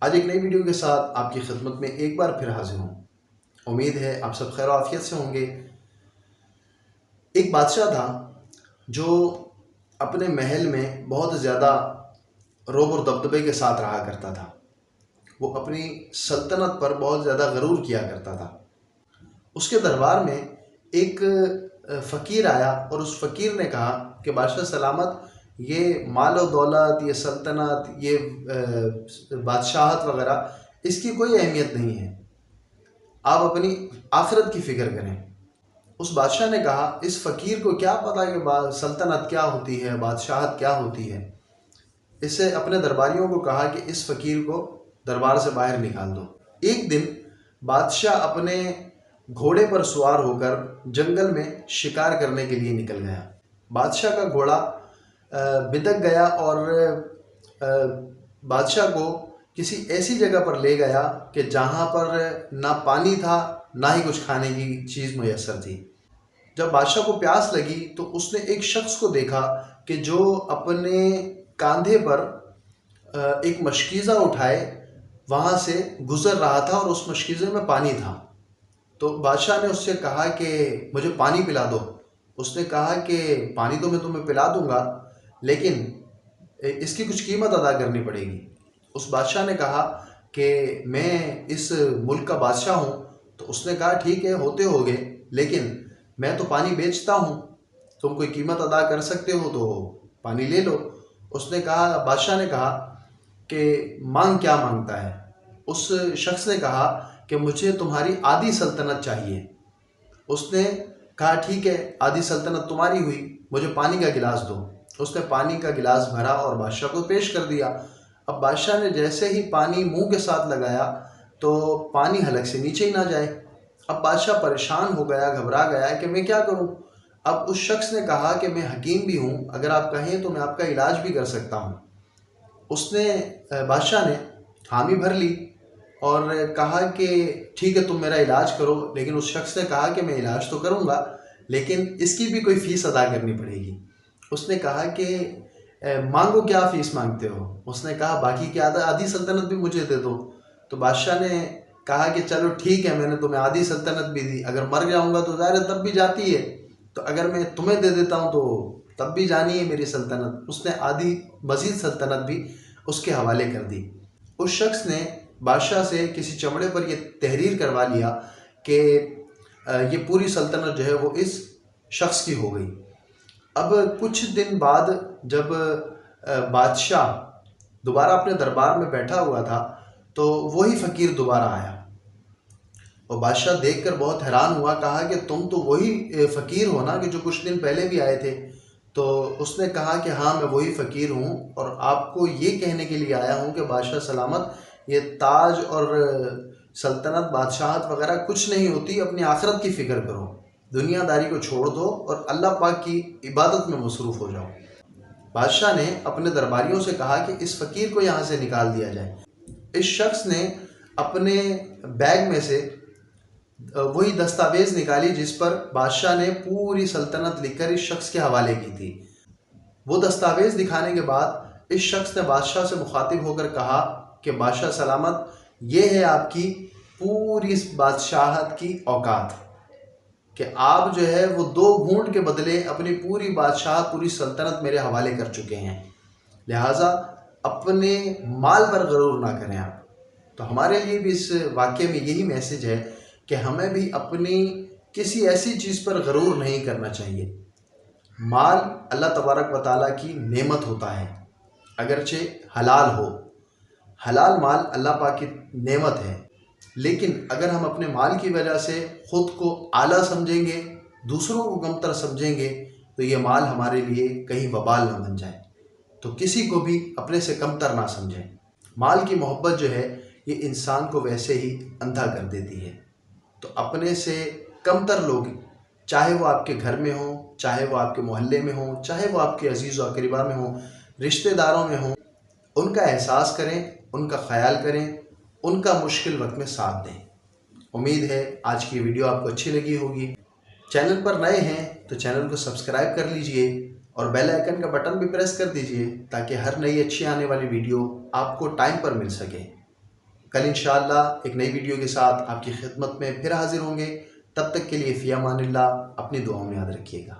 آج ایک نئی ویڈیو کے ساتھ آپ کی خدمت میں ایک بار پھر حاضر ہوں۔ امید ہے آپ سب خیر و عافیت سے ہوں گے۔ ایک بادشاہ تھا جو اپنے محل میں بہت زیادہ رعب اور دبدبے کے ساتھ رہا کرتا تھا۔ وہ اپنی سلطنت پر بہت زیادہ غرور کیا کرتا تھا۔ اس کے دربار میں ایک فقیر آیا اور اس فقیر نے کہا کہ بادشاہ سلامت، یہ مال و دولت، یہ سلطنت، یہ بادشاہت وغیرہ اس کی کوئی اہمیت نہیں ہے، آپ اپنی آخرت کی فکر کریں۔ اس بادشاہ نے کہا اس فقیر کو کیا پتہ کہ سلطنت کیا ہوتی ہے، بادشاہت کیا ہوتی ہے۔ اس سے اپنے درباریوں کو کہا کہ اس فقیر کو دربار سے باہر نکال دو۔ ایک دن بادشاہ اپنے گھوڑے پر سوار ہو کر جنگل میں شکار کرنے کے لیے نکل گیا۔ بادشاہ کا گھوڑا بدک گیا اور بادشاہ کو کسی ایسی جگہ پر لے گیا کہ جہاں پر نہ پانی تھا نہ ہی کچھ کھانے کی چیز میسر تھی۔ جب بادشاہ کو پیاس لگی تو اس نے ایک شخص کو دیکھا کہ جو اپنے کاندھے پر ایک مشکیزہ اٹھائے وہاں سے گزر رہا تھا اور اس مشکیزے میں پانی تھا۔ تو بادشاہ نے اس سے کہا کہ مجھے پانی پلا دو۔ اس نے کہا کہ پانی تو میں تمہیں پلا دوں گا، لیکن اس کی کچھ قیمت ادا کرنی پڑے گی۔ اس بادشاہ نے کہا کہ میں اس ملک کا بادشاہ ہوں۔ تو اس نے کہا ٹھیک ہے، ہوتے ہوگے، لیکن میں تو پانی بیچتا ہوں، تم کوئی قیمت ادا کر سکتے ہو تو پانی لے لو۔ اس نے کہا، بادشاہ نے کہا کہ مانگ کیا مانگتا ہے؟ اس شخص نے کہا کہ مجھے تمہاری آدھی سلطنت چاہیے۔ اس نے کہا ٹھیک ہے، آدھی سلطنت تمہاری ہوئی، مجھے پانی کا گلاس دو۔ اس نے پانی کا گلاس بھرا اور بادشاہ کو پیش کر دیا۔ اب بادشاہ نے جیسے ہی پانی منہ کے ساتھ لگایا تو پانی حلق سے نیچے ہی نہ جائے۔ اب بادشاہ پریشان ہو گیا، گھبرا گیا کہ میں کیا کروں۔ اب اس شخص نے کہا کہ میں حکیم بھی ہوں، اگر آپ کہیں تو میں آپ کا علاج بھی کر سکتا ہوں۔ بادشاہ نے حامی بھر لی اور کہا کہ ٹھیک ہے، تم میرا علاج کرو، لیکن اس شخص نے کہا کہ میں علاج تو کروں گا، لیکن اس کی بھی کوئی فیس ادا کرنی پڑے گی۔ اس نے کہا کہ مانگو، کیا فیس مانگتے ہو؟ اس نے کہا باقی کی آدھی سلطنت بھی مجھے دے دو۔ تو بادشاہ نے کہا کہ چلو ٹھیک ہے، میں نے تمہیں آدھی سلطنت بھی دی، اگر مر جاؤں گا تو ظاہر تب بھی جاتی ہے، تو اگر میں تمہیں دے دیتا ہوں تو تب بھی جانی ہے میری سلطنت۔ اس نے آدھی مزید سلطنت بھی اس کے حوالے کر دی۔ اس شخص نے بادشاہ سے کسی چمڑے پر یہ تحریر کروا لیا کہ یہ پوری سلطنت جو ہے وہ اس شخص کی ہو گئی۔ اب کچھ دن بعد جب بادشاہ دوبارہ اپنے دربار میں بیٹھا ہوا تھا تو وہی فقیر دوبارہ آیا اور بادشاہ دیکھ کر بہت حیران ہوا، کہا کہ تم تو وہی فقیر ہو نا کہ جو کچھ دن پہلے بھی آئے تھے؟ تو اس نے کہا کہ ہاں میں وہی فقیر ہوں، اور آپ کو یہ کہنے کے لیے آیا ہوں کہ بادشاہ سلامت، یہ تاج اور سلطنت بادشاہت وغیرہ کچھ نہیں ہوتی، اپنی آخرت کی فکر کرو، دنیا داری کو چھوڑ دو اور اللہ پاک کی عبادت میں مصروف ہو جاؤ۔ بادشاہ نے اپنے درباریوں سے کہا کہ اس فقیر کو یہاں سے نکال دیا جائے۔ اس شخص نے اپنے بیگ میں سے وہی دستاویز نکالی جس پر بادشاہ نے پوری سلطنت لکھ کر اس شخص کے حوالے کی تھی۔ وہ دستاویز دکھانے کے بعد اس شخص نے بادشاہ سے مخاطب ہو کر کہا کہ بادشاہ سلامت، یہ ہے آپ کی پوری بادشاہت کی اوقات، کہ آپ جو ہے وہ 2 گھونٹ کے بدلے اپنی پوری بادشاہت، پوری سلطنت میرے حوالے کر چکے ہیں، لہٰذا اپنے مال پر غرور نہ کریں آپ۔ تو ہمارے لیے بھی اس واقعے میں یہی میسج ہے کہ ہمیں بھی اپنی کسی ایسی چیز پر غرور نہیں کرنا چاہیے۔ مال اللہ تبارک و تعالیٰ کی نعمت ہوتا ہے، اگرچہ حلال ہو، حلال مال اللہ پاک کی نعمت ہے، لیکن اگر ہم اپنے مال کی وجہ سے خود کو اعلیٰ سمجھیں گے، دوسروں کو کمتر سمجھیں گے، تو یہ مال ہمارے لیے کہیں وبال نہ بن جائے۔ تو کسی کو بھی اپنے سے کمتر نہ سمجھیں۔ مال کی محبت جو ہے یہ انسان کو ویسے ہی اندھا کر دیتی ہے۔ تو اپنے سے کمتر لوگ، چاہے وہ آپ کے گھر میں ہوں، چاہے وہ آپ کے محلے میں ہوں، چاہے وہ آپ کے عزیز و اقربا میں ہوں، رشتہ داروں میں ہوں، ان کا احساس کریں، ان کا خیال کریں، ان کا مشکل وقت میں ساتھ دیں۔ امید ہے آج کی ویڈیو آپ کو اچھی لگی ہوگی۔ چینل پر نئے ہیں تو چینل کو سبسکرائب کر لیجئے اور بیل آئیکن کا بٹن بھی پریس کر دیجئے تاکہ ہر نئی اچھی آنے والی ویڈیو آپ کو ٹائم پر مل سکے۔ کل انشاءاللہ ایک نئی ویڈیو کے ساتھ آپ کی خدمت میں پھر حاضر ہوں گے. تب تک کے لیے فی امان اللہ، اپنی دعاؤں میں یاد رکھیے گا.